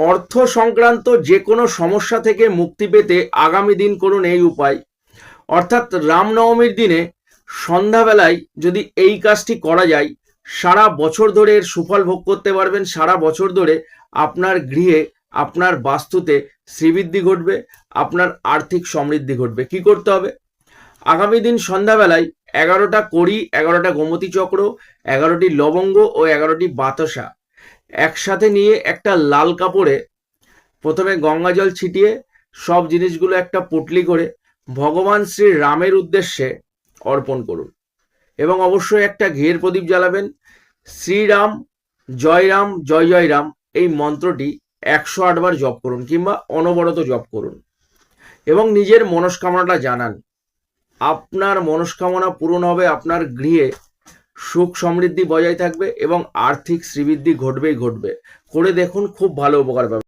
অর্থ সংক্রান্ত যে কোনো সমস্যা থেকে মুক্তি পেতে আগামী দিন করুন এই উপায়। অর্থাৎ রামনবমীর দিনে সন্ধ্যাবেলায় যদি এই কাজটি করা যায়, সারা বছর ধরে এর সুফল ভোগ করতে পারবেন। সারা বছর ধরে আপনার গৃহে, আপনার বাস্তুতে শ্রীবৃদ্ধি ঘটবে, আপনার আর্থিক সমৃদ্ধি ঘটবে। কি করতে হবে? আগামী দিন সন্ধ্যাবেলায় 11টা কড়ি, 11টা গোমতী চক্র, 11টি লবঙ্গ ও 11টি বাতাসা একসাথে নিয়ে একটা লাল কাপড়ে প্রথমে গঙ্গা জল ছিটিয়ে সব জিনিসগুলো একটা পুটলি করে ভগবান শ্রী রামের উদ্দেশ্যে অর্পণ করুন এবং অবশ্যই একটা ঘিয়ের প্রদীপ জ্বালাবেন। শ্রীরাম জয় রাম জয় জয় রাম এই মন্ত্রটি 108 বার জপ করুন কিংবা অনবরত জপ করুন এবং নিজের মনস্কামনাটা জানান। আপনার মনস্কামনা পূরণ হবে, আপনার গৃহে সুখ সমৃদ্ধি বজায় থাকবে এবং আর্থিক শ্রীবৃদ্ধি ঘটবেই ঘটবে। করে দেখুন, খুব ভালো উপকার পাবেন।